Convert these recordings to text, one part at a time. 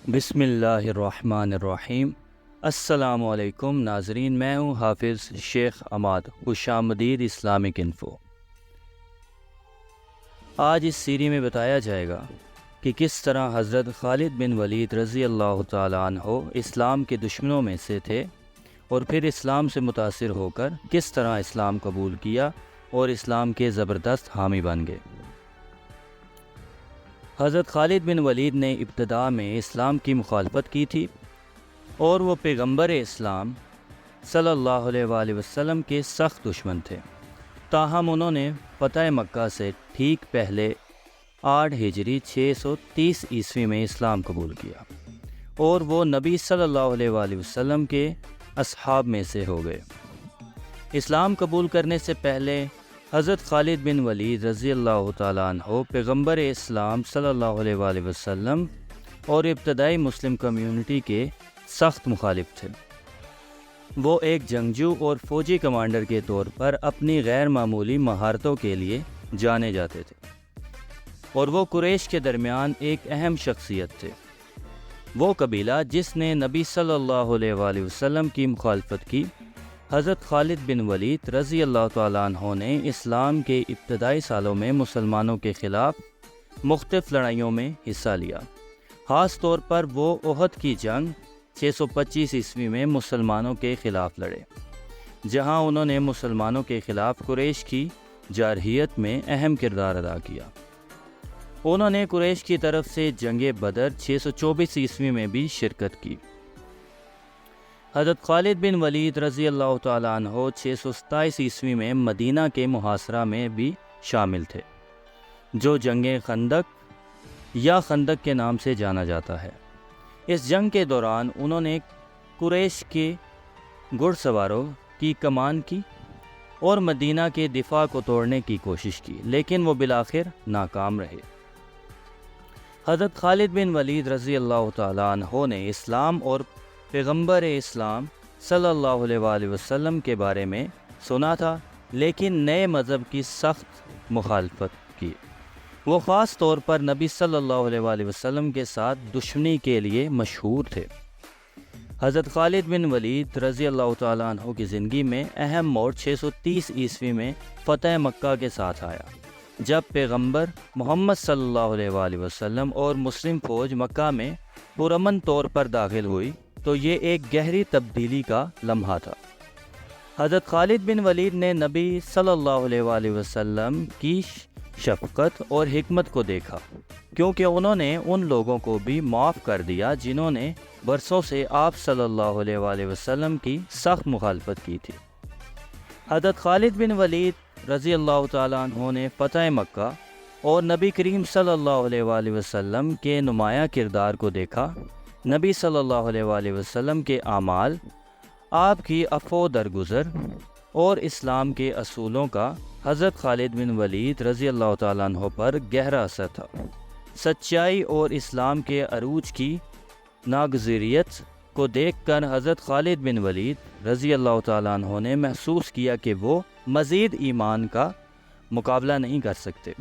بسم اللہ الرحمن الرحیم۔ السلام علیکم ناظرین، میں ہوں حافظ شیخ عماد، خوش آمدید اسلامک انفو۔ آج اس سیری میں بتایا جائے گا کہ کس طرح حضرت خالد بن ولید رضی اللہ تعالیٰ عنہ اسلام کے دشمنوں میں سے تھے اور پھر اسلام سے متاثر ہو کر کس طرح اسلام قبول کیا اور اسلام کے زبردست حامی بن گئے۔ حضرت خالد بن ولید نے ابتداء میں اسلام کی مخالفت کی تھی اور وہ پیغمبر اسلام صلی اللہ علیہ وآلہ وسلم کے سخت دشمن تھے۔ تاہم انہوں نے فتح مکہ سے ٹھیک پہلے 8 ہجری 630 عیسوی میں اسلام قبول کیا اور وہ نبی صلی اللہ علیہ وآلہ وسلم کے اصحاب میں سے ہو گئے۔ اسلام قبول کرنے سے پہلے حضرت خالد بن ولید رضی اللہ تعالیٰ عنہ پیغمبر اسلام صلی اللہ علیہ وآلہ وسلم اور ابتدائی مسلم کمیونٹی کے سخت مخالف تھے۔ وہ ایک جنگجو اور فوجی کمانڈر کے طور پر اپنی غیر معمولی مہارتوں کے لیے جانے جاتے تھے اور وہ قریش کے درمیان ایک اہم شخصیت تھے۔ وہ قبیلہ جس نے نبی صلی اللہ علیہ وآلہ وسلم کی مخالفت کی، حضرت خالد بن ولید رضی اللہ تعالیٰ عنہ نے اسلام کے ابتدائی سالوں میں مسلمانوں کے خلاف مختلف لڑائیوں میں حصہ لیا۔ خاص طور پر وہ احد کی جنگ 625 عیسوی میں مسلمانوں کے خلاف لڑے، جہاں انہوں نے مسلمانوں کے خلاف قریش کی جارحیت میں اہم کردار ادا کیا۔ انہوں نے قریش کی طرف سے جنگ بدر 624 عیسوی میں بھی شرکت کی۔ حضرت خالد بن ولید رضی اللہ تعالیٰ عنہ 627 عیسوی میں مدینہ کے محاصرہ میں بھی شامل تھے، جو جنگ خندق یا خندق کے نام سے جانا جاتا ہے۔ اس جنگ کے دوران انہوں نے قریش کے گھڑ سواروں کی کمان کی اور مدینہ کے دفاع کو توڑنے کی کوشش کی، لیکن وہ بالآخر ناکام رہے۔ حضرت خالد بن ولید رضی اللہ تعالیٰ عنہ نے اسلام اور پیغمبر اسلام صلی اللہ علیہ وآلہ وسلم کے بارے میں سنا تھا، لیکن نئے مذہب کی سخت مخالفت کی۔ وہ خاص طور پر نبی صلی اللہ علیہ وآلہ وسلم کے ساتھ دشمنی کے لیے مشہور تھے۔ حضرت خالد بن ولید رضی اللہ تعالیٰ عنہ کی زندگی میں اہم موڑ 630 عیسوی میں فتح مکہ کے ساتھ آیا، جب پیغمبر محمد صلی اللہ علیہ وآلہ وسلم اور مسلم فوج مکہ میں پرامن طور پر داخل ہوئی تو یہ ایک گہری تبدیلی کا لمحہ تھا۔ حضرت خالد بن ولید نے نبی صلی اللہ علیہ وآلہ وسلم کی شفقت اور حکمت کو دیکھا، کیونکہ انہوں نے ان لوگوں کو بھی معاف کر دیا جنہوں نے برسوں سے آپ صلی اللہ علیہ وآلہ وسلم کی سخت مخالفت کی تھی۔ حضرت خالد بن ولید رضی اللہ تعالیٰ عنہ نے فتح مکہ اور نبی کریم صلی اللہ علیہ وآلہ وسلم کے نمایاں کردار کو دیکھا۔ نبی صلی اللہ علیہ وآلہ وسلم کے اعمال، آپ کی عفو درگزر اور اسلام کے اصولوں کا حضرت خالد بن ولید رضی اللہ تعالیٰ عنہ پر گہرا اثر تھا۔ سچائی اور اسلام کے عروج کی ناگزیریت کو دیکھ کر حضرت خالد بن ولید رضی اللہ تعالیٰ عنہ نے محسوس کیا کہ وہ مزید ایمان کا مقابلہ نہیں کر سکتے۔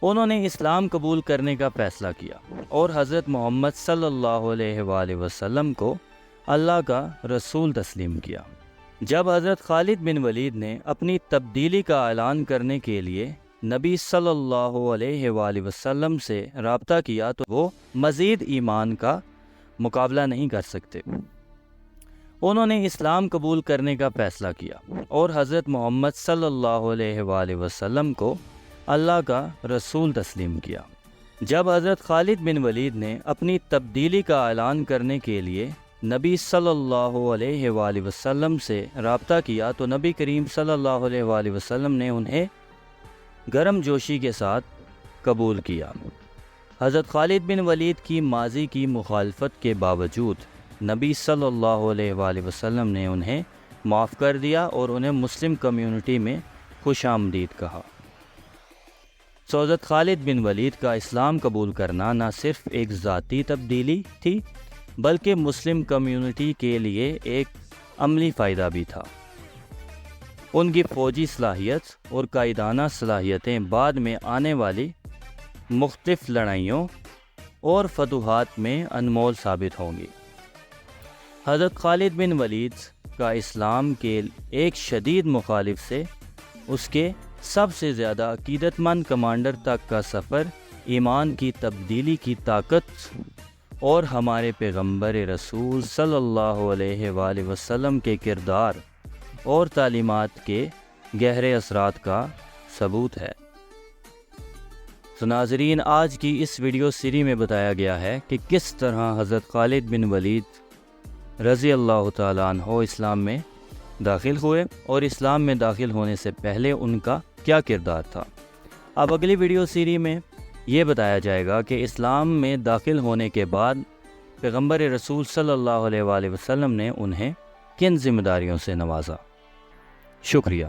انہوں نے اسلام قبول کرنے کا فیصلہ کیا اور حضرت محمد صلی اللہ علیہ وآلہ وسلم کو اللہ کا رسول تسلیم کیا۔ جب حضرت خالد بن ولید نے اپنی تبدیلی کا اعلان کرنے کے لیے نبی صلی اللہ علیہ وآلہ وسلم سے رابطہ کیا تو وہ مزید ایمان کا مقابلہ نہیں کر سکتے۔ انہوں نے اسلام قبول کرنے کا فیصلہ کیا اور حضرت محمد صلی اللہ علیہ وآلہ وسلم کو اللہ کا رسول تسلیم کیا۔ جب حضرت خالد بن ولید نے اپنی تبدیلی کا اعلان کرنے کے لیے نبی صلی اللہ علیہ وآلہ وسلم سے رابطہ کیا تو نبی کریم صلی اللہ علیہ وآلہ وسلم نے انہیں گرم جوشی کے ساتھ قبول کیا۔ حضرت خالد بن ولید کی ماضی کی مخالفت کے باوجود نبی صلی اللہ علیہ وآلہ وسلم نے انہیں معاف کر دیا اور انہیں مسلم کمیونٹی میں خوش آمدید کہا۔ حضرت خالد بن ولید کا اسلام قبول کرنا نہ صرف ایک ذاتی تبدیلی تھی بلکہ مسلم کمیونٹی کے لیے ایک عملی فائدہ بھی تھا۔ ان کی فوجی صلاحیت اور قائدانہ صلاحیتیں بعد میں آنے والی مختلف لڑائیوں اور فتوحات میں انمول ثابت ہوں گی۔ حضرت خالد بن ولید کا اسلام کے ایک شدید مخالف سے اس کے سب سے زیادہ عقیدت مند کمانڈر تک کا سفر ایمان کی تبدیلی کی طاقت اور ہمارے پیغمبر رسول صلی اللہ علیہ وآلہ وسلم کے کردار اور تعلیمات کے گہرے اثرات کا ثبوت ہے۔ تو ناظرین، آج کی اس ویڈیو سیری میں بتایا گیا ہے کہ کس طرح حضرت خالد بن ولید رضی اللہ تعالیٰ عنہ اسلام میں داخل ہوئے اور اسلام میں داخل ہونے سے پہلے ان کا کیا کردار تھا۔ اب اگلی ویڈیو سیری میں یہ بتایا جائے گا کہ اسلام میں داخل ہونے کے بعد پیغمبر رسول صلی اللہ علیہ وآلہ وسلم نے انہیں کن ذمہ داریوں سے نوازا۔ شکریہ۔